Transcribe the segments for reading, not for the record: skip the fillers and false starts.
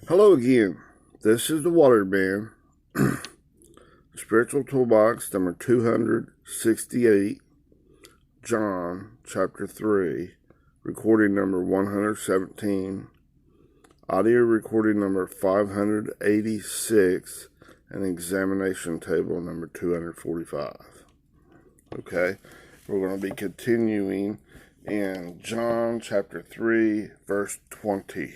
Hello again. This is the Waterman, Spiritual Toolbox number 268, John chapter 3, recording number 117, audio recording number 586, and examination table number 245. Okay, we're going to be continuing in John chapter 3, verse 20.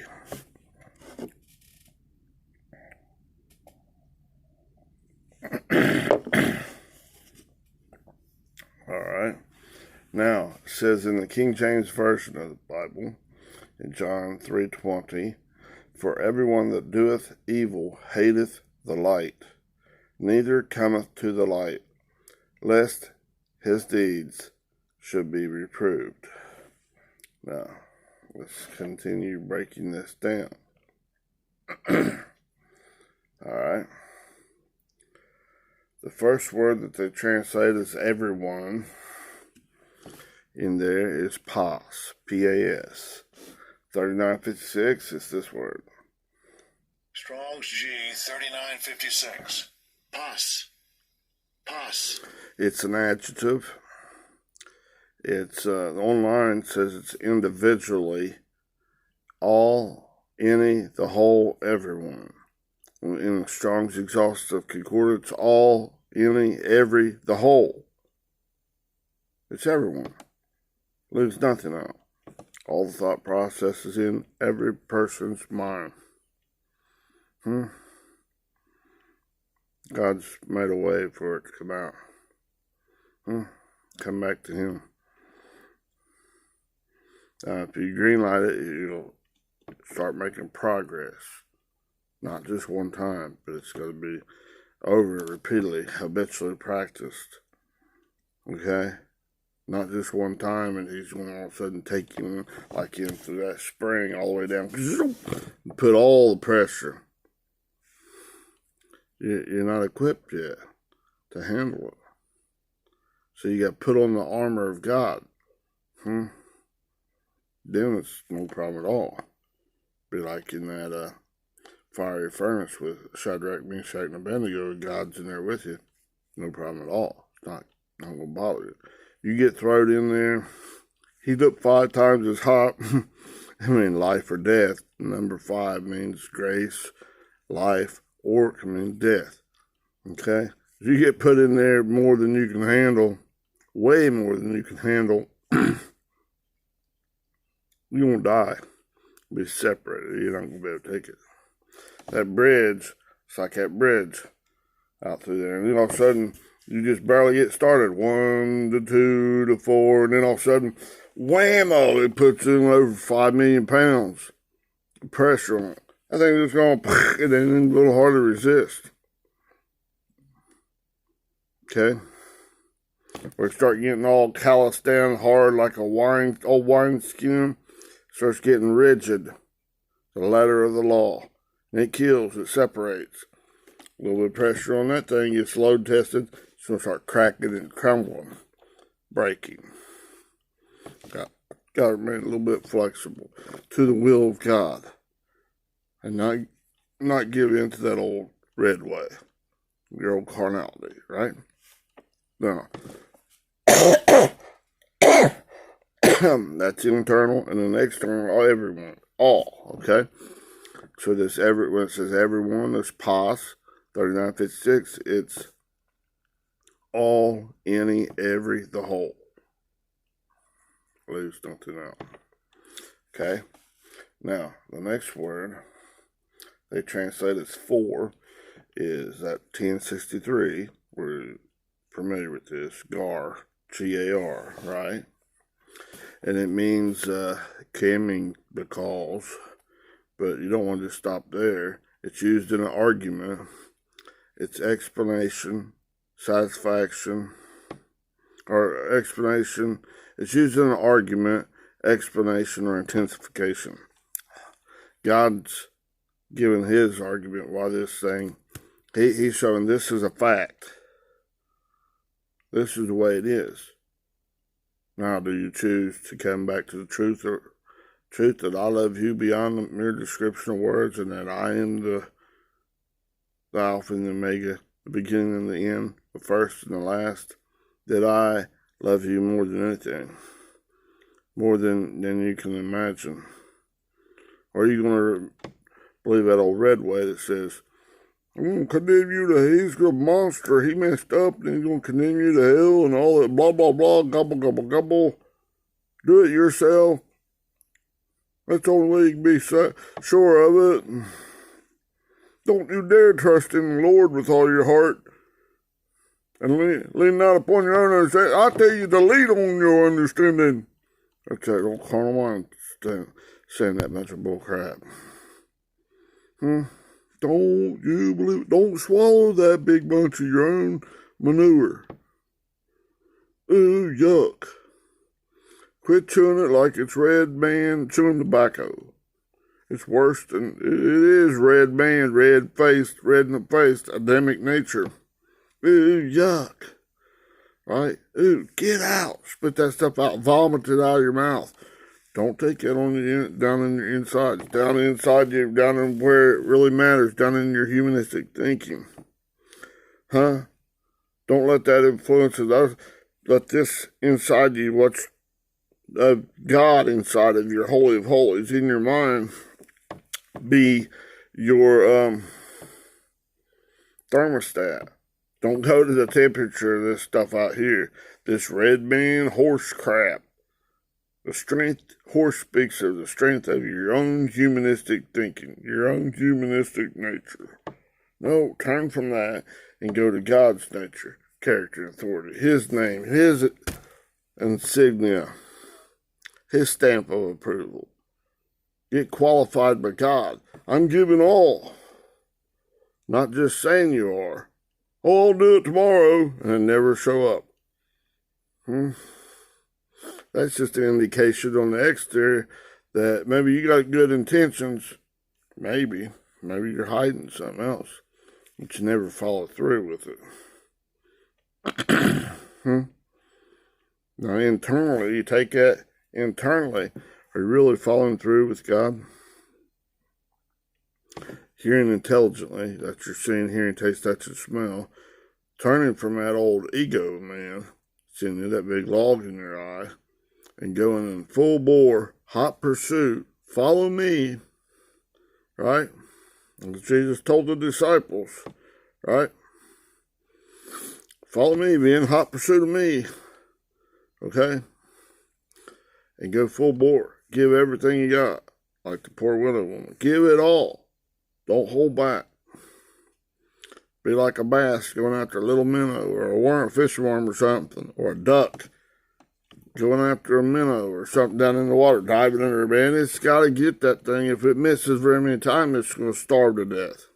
Alright. Now, it says in the King James Version of the Bible, in John 3:20, "For everyone that doeth evil hateth the light, neither cometh to the light, lest his deeds should be reproved." Now, let's continue breaking this down. Alright. The first word that they translate as everyone in there is pas, P-A-S. 3956 is this word. Strong's G 3956. Pas. Pas. It's an adjective. It's online says it's individually, all, any, the whole, everyone. In Strong's Exhaustive Concordance, all, any, every, the whole. It's everyone. Leaves nothing out. All the thought processes in every person's mind. God's made a way for it to come out. Come back to Him. If you greenlight it, you'll start making progress. Not just one time, but it's going to be over repeatedly, habitually practiced. Okay? Not just one time, and He's going to all of a sudden take you like in through that spring all the way down. Put all the pressure. You're not equipped yet to handle it. So you got to put on the armor of God. Then it's no problem at all. Be like in that fiery furnace with Shadrach, Meshach, and Abednego. God's in there with you. No problem at all. It's not going to bother you. You get thrown in there, heat up 5 times as hot. I mean, life or death. Number 5 means grace, life, or it can mean death. Okay? If you get put in there more than you can handle, way more than you can handle, you won't die. You'll be separated. You're not going to be able to take it. That bridge, it's like that bridge out through there. And then all of a sudden, you just barely get started. 1 to 2 to 4, and then all of a sudden, whammo, it puts in over 5 million pounds of pressure on it. I think it's going to, and then a little hard to resist. Okay? Or start getting all calloused down hard like a old wine skin. Starts getting rigid. The letter of the law. And it kills, it separates. A little bit of pressure on that thing, gets load tested, it's going to start cracking and crumbling, breaking. Got to remain a little bit flexible to the will of God. And not give in to that old red way, your old carnality, right? No. That's internal, and then external, everyone, all, okay? So this when it says everyone, this pas, 3956, it's all, any, every, the whole. Leaves nothing out. Okay? Now, the next word they translate as for is that 1063. We're familiar with this. Gar, G-A-R, right? And it means coming because, but you don't want to just stop there. It's used in an argument. It's explanation, satisfaction, or explanation. It's used in an argument, explanation, or intensification. God's giving His argument why this thing, He's showing this is a fact. This is the way it is. Now, do you choose to come back to the truth or truth that I love you beyond the mere description of words, and that I am the Alpha and the Omega, the beginning and the end, the first and the last, that I love you more than anything, more than you can imagine. Or are you going to believe that old red way that says, I'm going to condemn you to, he's a monster, he messed up, and he's going to condemn you to hell, and all that blah, blah, blah, gobble, gobble, gobble. Do it yourself. That's the only way you can be sure of it. Don't you dare trust in the Lord with all your heart, and lean not upon your own understanding. I tell you to lean on your understanding. That's that old carnal mind saying that bunch of bull crap. Don't you believe? Don't swallow that big bunch of your own manure. Ooh, yuck. Quit chewing it like it's red man chewing tobacco. It's worse than, it is red man, red-faced, red in the face, Adamic nature. Ooh, yuck. Right? Ooh, get out. Spit that stuff out. Vomit it out of your mouth. Don't take it on down in your insides. Down inside you, down in where it really matters, down in your humanistic thinking. Don't let that influence it. Let this inside you, what's God inside of your Holy of Holies in your mind, be your thermostat. Don't go to the temperature of this stuff out here. This red man horse crap. The strength, horse speaks of the strength of your own humanistic thinking, your own humanistic nature. No, turn from that and go to God's nature, character, and authority. His name, His insignia, His stamp of approval. Get qualified by God. I'm giving all. Not just saying you are. Oh, I'll do it tomorrow, and never show up. That's just an indication on the exterior that maybe you got good intentions. Maybe you're hiding something else, but you never follow through with it. Now, internally, you take that internally. Are you really following through with God? Hearing intelligently, that's your seeing, hearing, taste, touch, and smell. Turning from that old ego, man, seeing that big log in your eye, and going in full bore, hot pursuit. Follow me, right? As Jesus told the disciples, right? Follow me, be in hot pursuit of me, okay? And go full bore. Give everything you got, like the poor widow woman. Give it all. Don't hold back. Be like a bass going after a little minnow, or a worm, fish worm or something, or a duck going after a minnow or something down in the water, diving under, man. It's got to get that thing. If it misses very many times, it's going to starve to death.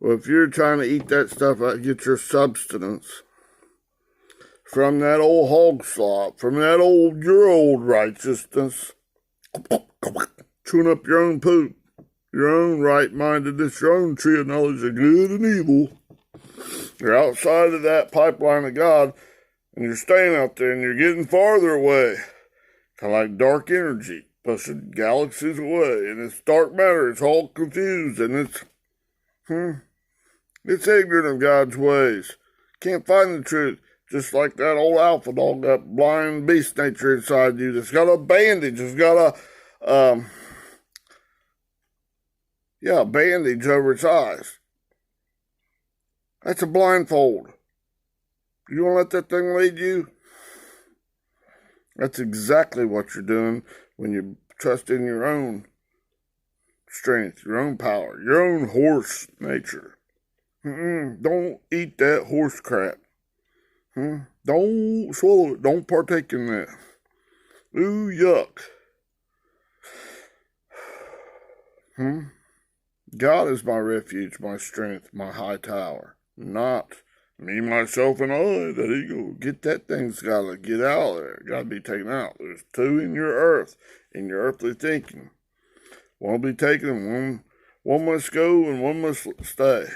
Well, if you're trying to eat that stuff out, get your substance from that old hog slop, from that your old righteousness, chewing up your own poop, your own right-mindedness, your own tree of knowledge of good and evil. You're outside of that pipeline of God, and you're staying out there, and you're getting farther away. Kind of like dark energy, pushing galaxies away, and it's dark matter, it's all confused, and it's ignorant of God's ways. Can't find the truth. Just like that old alpha dog, that blind beast nature inside you that's got a bandage, it's got a bandage over its eyes. That's a blindfold. You want to let that thing lead you? That's exactly what you're doing when you trust in your own strength, your own power, your own horse nature. Don't eat that horse crap. Don't swallow it. Don't partake in that. Ooh, yuck. God is my refuge, my strength, my high tower. Not me, myself, and I. That ego. Get that thing's got to get out of there. Got to be taken out. There's two in your earth, in your earthly thinking. One will be taken, one must go, and one must stay.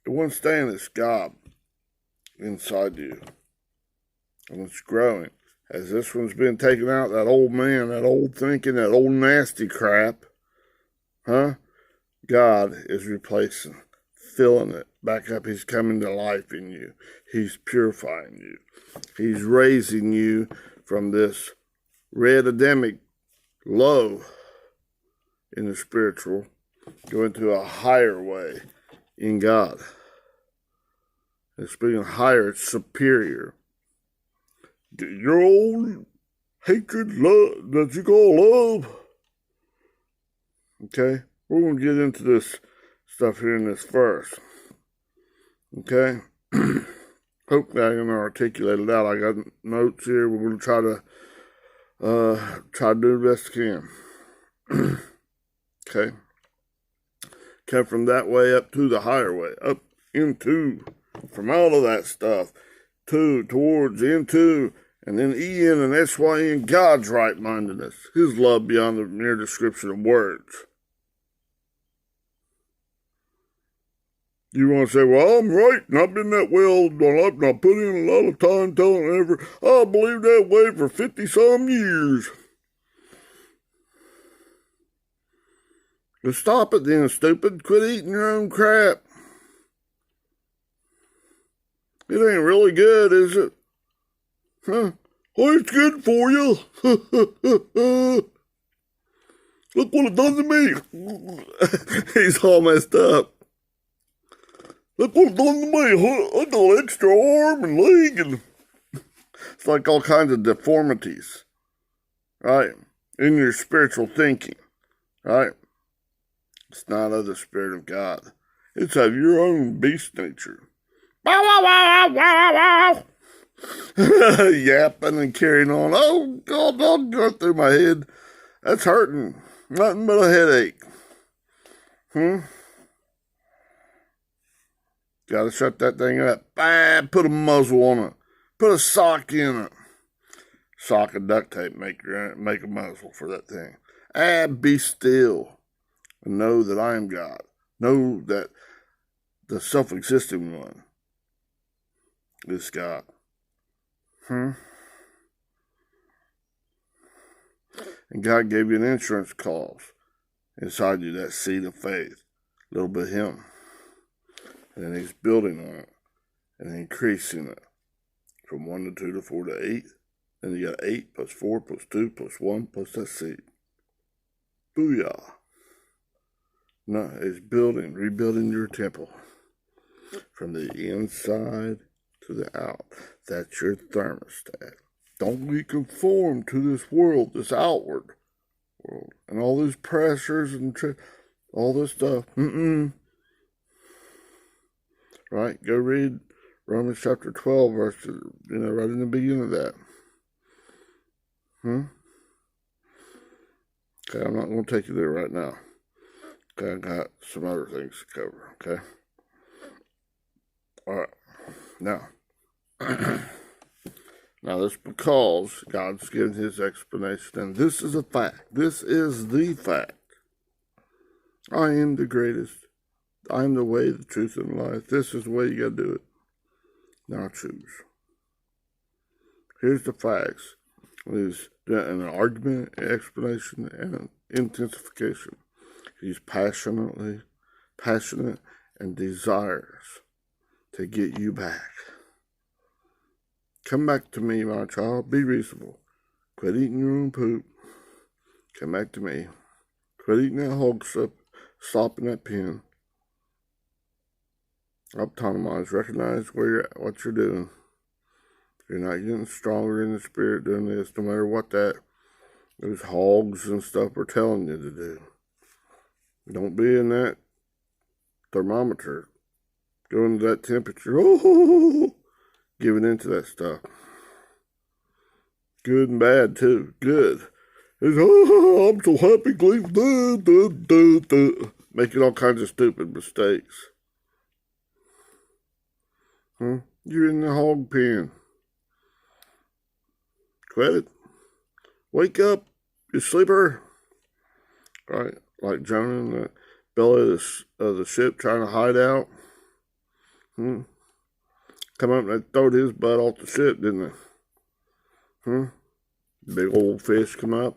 The one staying is God inside you. And it's growing. as this one's been taken out, that old man, that old thinking, that old nasty crap, God is replacing, filling it back up. He's coming to life in you. He's purifying you. He's raising you from this red Adamic low in the spiritual, going to a higher way in God. It's being higher, it's superior. Your old hatred, love, that you call love. Okay? We're going to get into this stuff here in this verse. Okay? Hopefully I can articulate it out. I got notes here. We're going to try to do the best I can. Okay? Come from that way up to the higher way. Up into, from out of that stuff, towards, into, and then E-N and S-Y-N, God's right-mindedness. His love beyond the mere description of words. You want to say, well, I'm right, and I've been that way all my life, and I put in a lot of time telling I believe that way for 50-some years. Well, stop it then, stupid. Quit eating your own crap. It ain't really good, is it? Huh? Oh, it's good for you. Look what it done to me. He's all messed up. Look what it done to me. I got an extra arm and leg, and it's like all kinds of deformities, right? In your spiritual thinking, right? It's not of the Spirit of God. It's of your own beast nature. Bow, wow, wow, wow, wow, wow. Yapping and carrying on. Oh, God, I'll go through my head. That's hurting. Nothing but a headache. Gotta shut that thing up. Put a muzzle on it. Put a sock in it. Sock and duct tape make a muzzle for that thing. Be still. And know that I am God. Know that the self-existing one is God. And God gave you an insurance clause inside you, that seed of faith. A little bit of Him. And then He's building on it and increasing it from 1 to 2 to 4 to 8. Then you got 8 plus 4 plus 2 plus 1 plus that seed. Booyah. No, it's rebuilding your temple from the inside to the out. That's your thermostat. Don't be conformed to this world, this outward world, and all these pressures and all this stuff. Right? Go read Romans chapter 12, verse, right in the beginning of that. Okay, I'm not going to take you there right now. Okay, I got some other things to cover, okay? All right. Now, this is because God's given His explanation, and this is a fact. This is the fact. I am the greatest. I am the way, the truth, and the life. This is the way you got to do it. Now choose. Here's the facts. There's an argument, an explanation, and an intensification. He's passionate, and desires to get you back. Come back to me, my child. Be reasonable. Quit eating your own poop. Come back to me. Quit eating that hog stuff. Stop in that pen. Autonomize. Recognize where you're at, what you're doing. You're not getting stronger in the spirit doing this, no matter what those hogs and stuff are telling you to do. Don't be in that thermometer. Going to that temperature. Giving into that stuff. Good and bad, too. Good. It's, I'm so happy, Gleef. Making all kinds of stupid mistakes. You're in the hog pen. Quit it. Wake up, you sleeper. Right? Like Jonah in the belly of the ship trying to hide out. Come up and they throwed his butt off the ship, didn't they? Big old fish come up.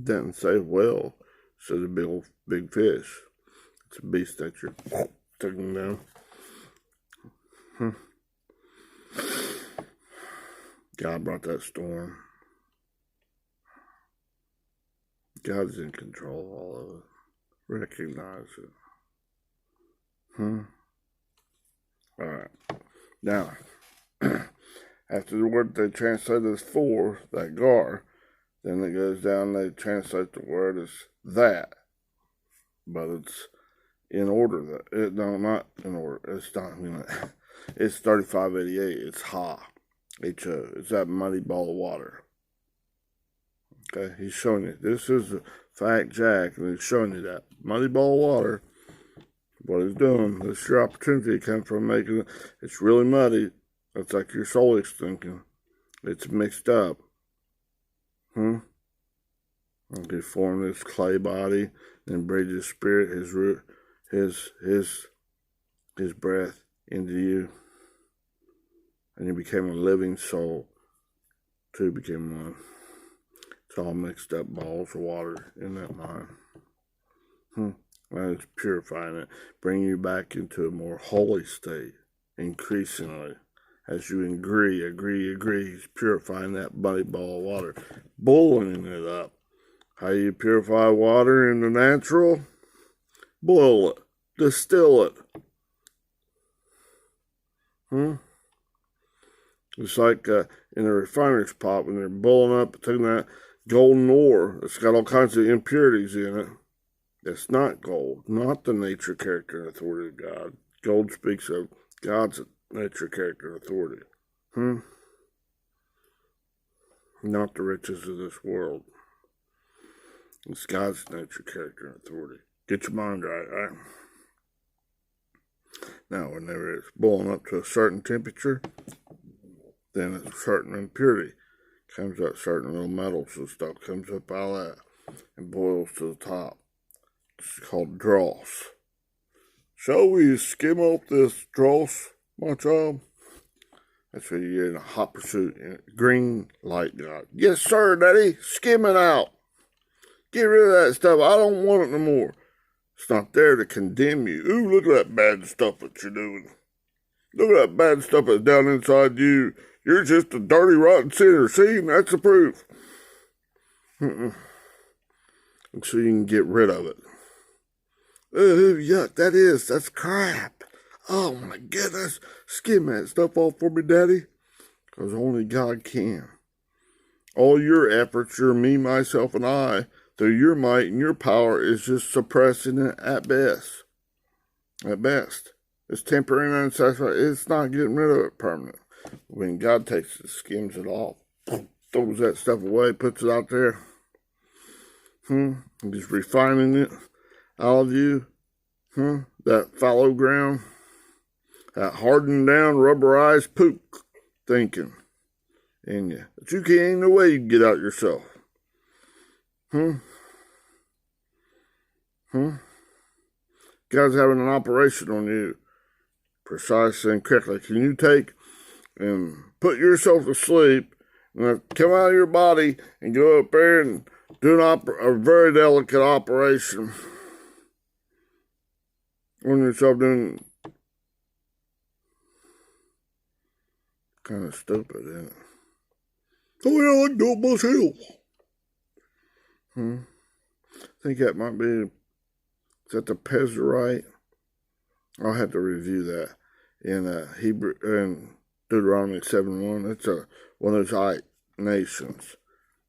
Doesn't say well. It says a big fish. It's a beast that you're taking down. God brought that storm. God's in control of all of it. Recognize it. Alright. Now, after the word they translate as for, that gar, then it goes down, they translate the word as that. But it's in order. No, not in order. It's not, it's 3588. It's ha. H-O. It's that muddy ball of water. Okay, he's showing you. This is the fact Jack, and he's showing you that. Muddy ball of water. What he's doing. This is your opportunity to come from making it. It's really muddy. It's like your soul is thinking. It's mixed up. Okay, form this clay body, and breathe his spirit, his root, his breath into you. And you became a living soul. Two became one. It's all mixed up balls of water in that mind. And it's purifying it, bringing you back into a more holy state, increasingly. As you agree, he's purifying that muddy ball of water, boiling it up. How you purify water in the natural? Boil it, distill it. It's like in a refiner's pot when they're boiling up, taking that golden ore. It's got all kinds of impurities in it. It's not gold, not the nature, character, and authority of God. Gold speaks of God's nature, character, and authority. Not the riches of this world. It's God's nature, character, and authority. Get your mind right? Now, whenever it's boiling up to a certain temperature, then it's a certain impurity. Comes up, certain little metals and stuff comes up out of that and boils to the top. It's called dross. Shall we skim off this dross, my child? That's what you're in a hot pursuit. In a green light, God. Yes, sir, Daddy. Skim it out. Get rid of that stuff. I don't want it no more. It's not there to condemn you. Ooh, look at that bad stuff that you're doing. Look at that bad stuff that's down inside you. You're just a dirty, rotten sinner. See, that's the proof. And so you can get rid of it. Oh, yuck, that's crap. Oh, my goodness. Skim that stuff off for me, Daddy. Because only God can. All your efforts, your me, myself, and I, through your might and your power, is just suppressing it at best. At best. It's temporary and unsatisfied. It's not getting rid of it permanent. When God takes it, skims it off, throws that stuff away, puts it out there. He's refining it out of you. That fallow ground. That hardened down, rubberized poop thinking in you. But you can't, ain't no way you can get out yourself. God's having an operation on you. Precisely and correctly. Can you take and put yourself to sleep and come out of your body and go up there and do a very delicate operation on yourself? Doing kind of stupid, isn't it? Oh yeah, I can do it myself. I think that might be, is that the Pezerite? I'll have to review that in Hebrew and Deuteronomy 7:1. It's one of those nations,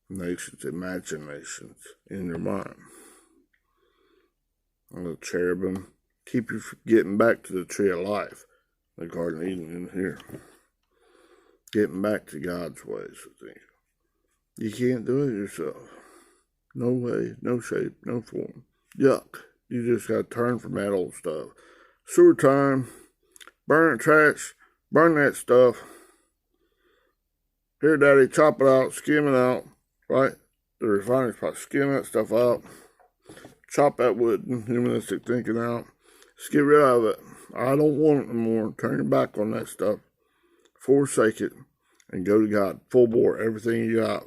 imaginations in your mind. And the cherubim keep you from getting back to the tree of life, the Garden of Eden in here. Getting back to God's ways with things. You can't do it yourself. No way, no shape, no form. Yuck. You just got to turn from that old stuff. Sewer time. Burn it, trash. Burn that stuff. Here, Daddy, chop it out, skim it out. Right? The refiner's pot. Skim that stuff out. Chop that wooden, humanistic thinking out. Just get rid of it. I don't want it no more. Turn your back on that stuff. Forsake it. and go to God. Full bore, everything you got.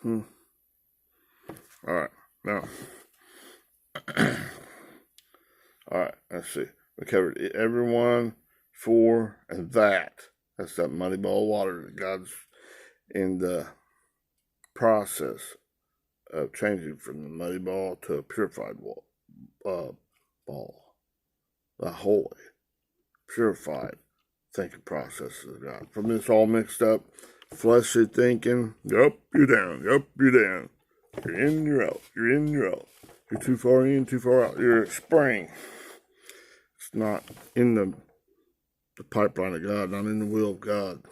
All right, now. All right, let's see. We covered everyone, for, and that. That's that muddy ball of water that God's in the process of changing from the muddy ball to a purified ball. The holy, purified thinking process of God. From this all mixed up, fleshly thinking, up, you're down, up, you're down. You're in, you're out, you're in, you're out. You're too far in, too far out. You're a spring. It's not in the pipeline of God, not in the will of God.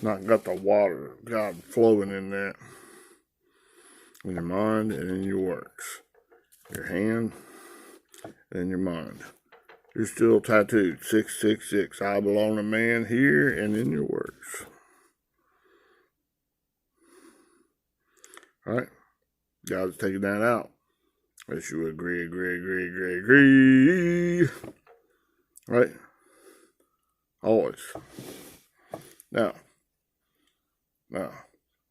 Not got the water of God flowing in that. In your mind and in your works. Your hand and your mind. You're still tattooed, 666. I belong to man here and in your works. All right? God's taking that out. Unless you agree. Right? Always. Now,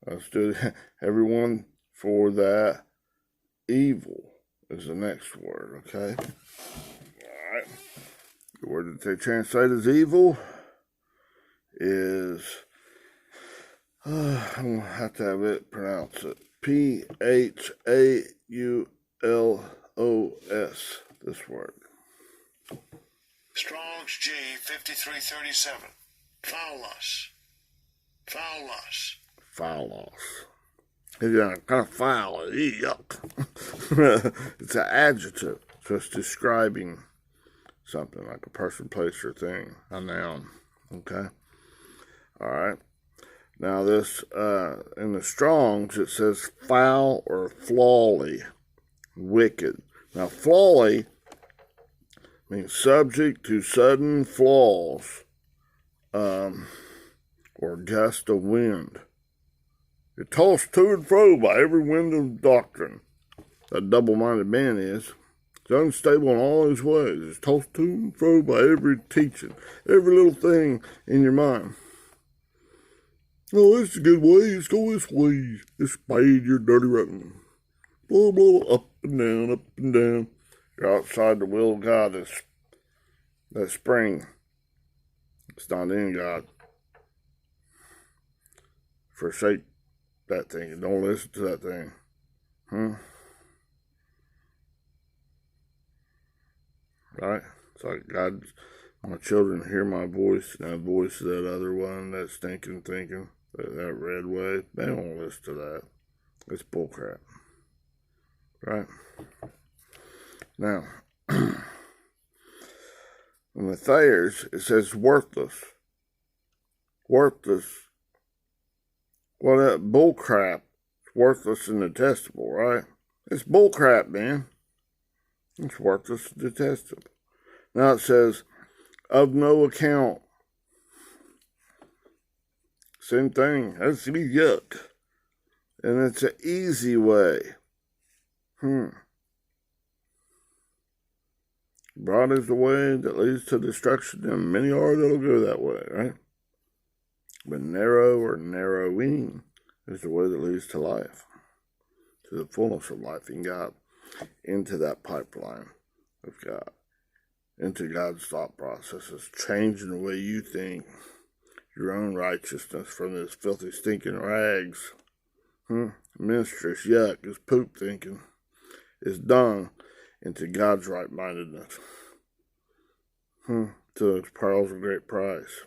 let's do everyone for that evil is the next word, okay? All right. The word that they translate as evil is, I'm going to have to have it pronounce it, P-H-A-U-L-O-S, this word. Strong's G 5337. Foulos. It's kind of foul. Yuck. It's an adjective. So it's describing something like a person, place, or thing. A noun. Okay? All right. Now this, in the Strong's, it says foul or flawly. Wicked. Now, flawly means subject to sudden flaws, or gust of wind. You're tossed to and fro by every wind of doctrine. A double-minded man is. He's unstable in all his ways. He's tossed to and fro by every teaching, every little thing in your mind. Oh, this is a good way. Let's go this way. This spade, you're dirty rotten. Blah, blah, blah, up and down, up and down. You're outside the will of God. That spring. It's not in God. Forsake that thing. Don't listen to that thing. Right? It's like God, my children hear my voice and the voice of that other one, that stinking thinking, that red wave. They don't listen to that. It's bullcrap. Right? Now, in the Thayers, it says worthless. Worthless. Well, that bullcrap is worthless and detestable, right? It's bullcrap, man. It's worthless and detestable. Now it says, of no account. Same thing. That's yuck. And it's an easy way. Broad is the way that leads to destruction, and many are that'll go that way, right? But narrow or narrowing is the way that leads to life, to the fullness of life in God, into that pipeline of God, into God's thought processes, changing the way you think, your own righteousness from this filthy, stinking rags. Monstrous yuck is poop thinking, is dung, into God's right-mindedness, to those pearls of great price,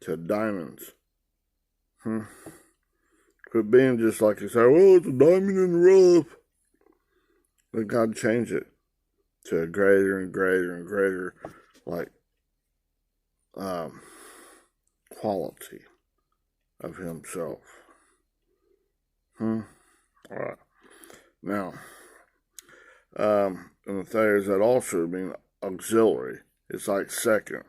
to diamonds. Quit being just like you say, well, it's a diamond in the rough. Let God change it to a greater and greater and greater, like, quality of himself. All right. Now, and the Thayers, that also mean auxiliary. It's like second.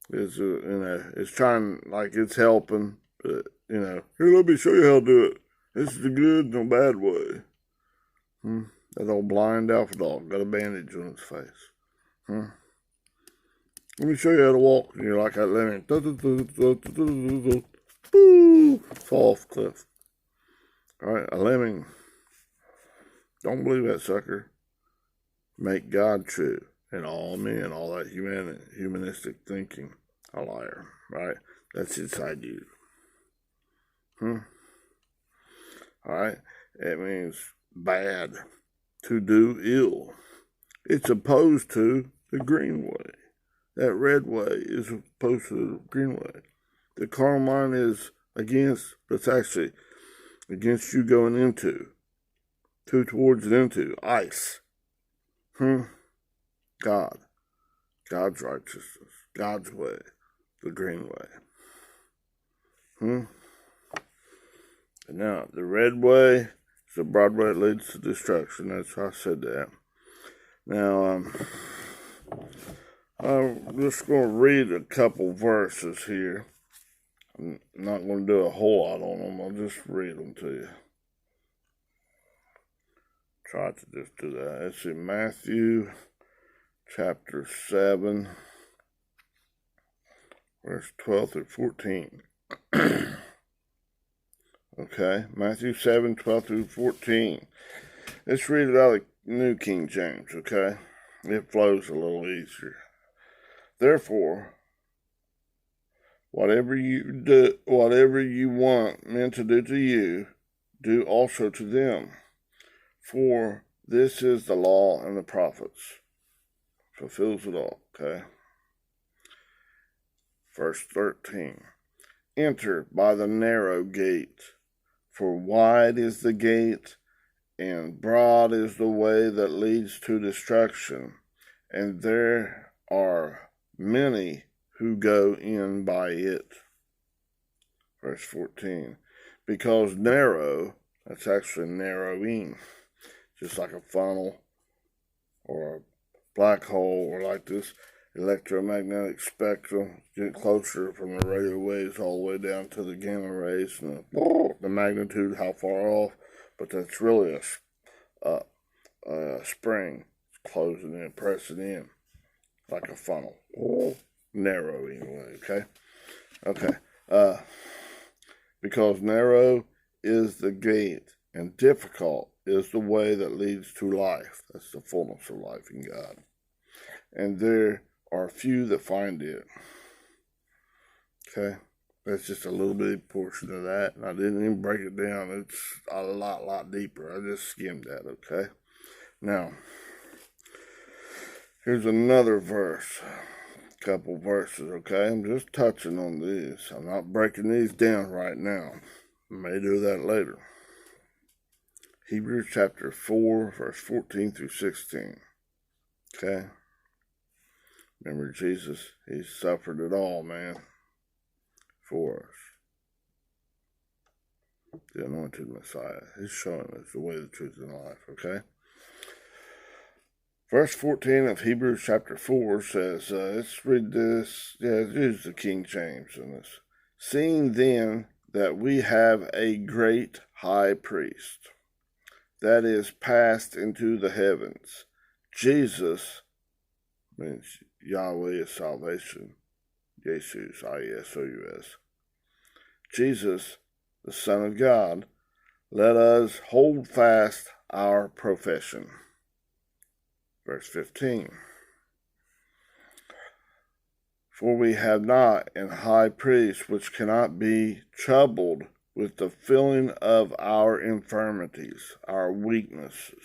It's it's trying, like it's helping, but, here, let me show you how to do it. This is the good and the bad way. That old blind alpha dog got a bandage on its face. Let me show you how to walk. And you're like that lemming. Boo! Fall off cliff. Alright, a lemming. Don't believe that sucker. Make God true. And all men, all that humanistic thinking. A liar. Right? That's inside you. Alright? It means bad. To do ill. It's opposed to the green way. That red way is opposed to the green way. The carnal mind is against, but it's actually against you going into. Towards and into. Ice. God. God's righteousness. God's way. The green way. And now, the red way is the broad way that leads to destruction. That's why I said that. Now, I'm just going to read a couple verses here. I'm not going to do a whole lot on them. I'll just read them to you. Try to just do that. It's in Matthew chapter 7, verse 12 through 14. Okay, Matthew 7, 12 through 14. Let's read it out of the New King James, okay? It flows a little easier. Therefore, whatever you want men to do to you, do also to them. For this is the law and the prophets. Fulfills it all, okay? Verse 13. Enter by the narrow gate, for wide is the gate, and broad is the way that leads to destruction, and there are many who go in by it. Verse 14. Because narrow, that's actually narrowing, just like a funnel or a black hole or like this electromagnetic spectrum, get closer from the radio waves all the way down to the gamma rays and the magnitude, how far off, but that's really a spring closing in, pressing in like a funnel, narrowing way, okay? Because narrow is the gate and difficult is the way that leads to life. That's the fullness of life in God. And there are few that find it. Okay? That's just a little bitty portion of that. And I didn't even break it down. It's a lot deeper. I just skimmed that, okay? Now, here's another verse. Couple verses, okay? I'm just touching on these. I'm not breaking these down right now. I may do that later. Hebrews chapter 4, verse 14 through 16. Okay? Remember Jesus, he suffered it all, man, for us. The anointed Messiah. He's showing us the way, the truth, and life, okay? Verse 14 of Hebrews chapter 4 says, let's read this. Yeah, use the King James in this. Seeing then that we have a great high priest that is passed into the heavens, Jesus, means Yahweh is salvation, Jesus, I-E-S-O-U-S, Jesus, the Son of God, let us hold fast our profession. Verse 15. For we have not an high priest which cannot be troubled with the feeling of our infirmities, our weaknesses.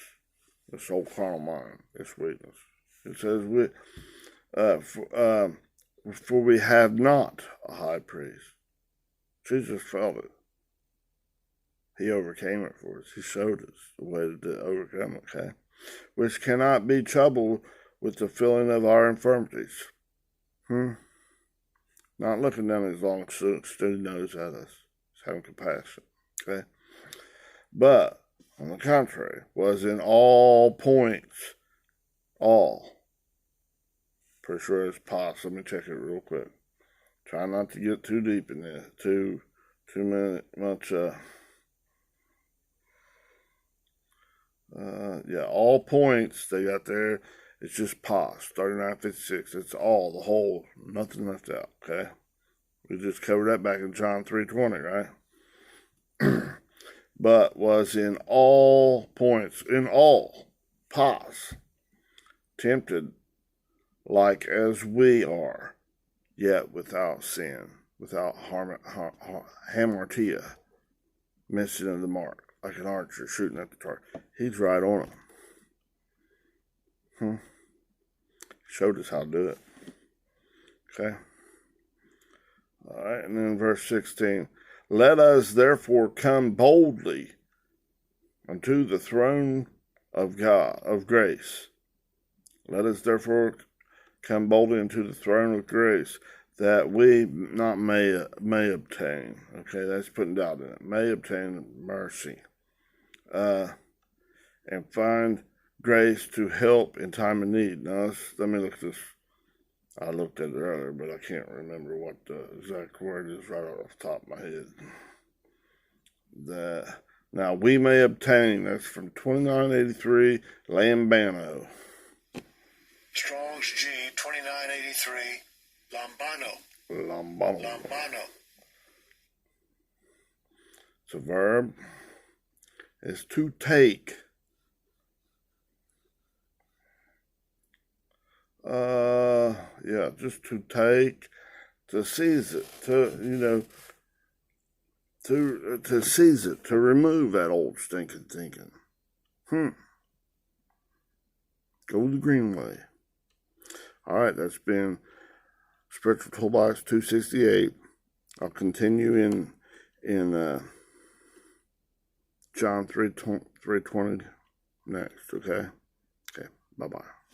This whole carnal mind, this weakness. It says, for we have not a high priest. Jesus felt it. He overcame it for us. He showed us the way to overcome it, okay? Which cannot be troubled with the feeling of our infirmities. Not looking down his long skinny nose at us. He's having compassion, okay? But, on the contrary, was in all points, all. Pretty sure it's pause. Let me check it real quick. Try not to get too deep in this. Too much, all points they got there It's just pos, 39:56. It's all, the whole, nothing left out, okay? We just covered that back in John 3:20, right? But was in all points, in all, pos, tempted like as we are, yet without sin, without hamartia, missing of the mark, like an archer shooting at the target. He's right on him. Showed us how to do it. Okay. All right, and then verse 16. Let us therefore come boldly unto the throne of God, of grace. Let us therefore come boldly into the throne of grace, that we not may obtain. Okay, that's putting doubt in it. May obtain mercy. And find grace to help in time of need. Now, let me look at this. I looked at it earlier, but I can't remember what the exact word is right off the top of my head. Now, we may obtain, that's from 2983, Lambano. Strong's G 2983, Lambano. It's a verb. It's to take. Yeah, just to take, to seize it, to seize it, to remove that old stinking thinking. Go the green way. All right, that's been Spiritual Toolbox 268. I'll continue in John 3:20 next, okay? Okay, bye-bye.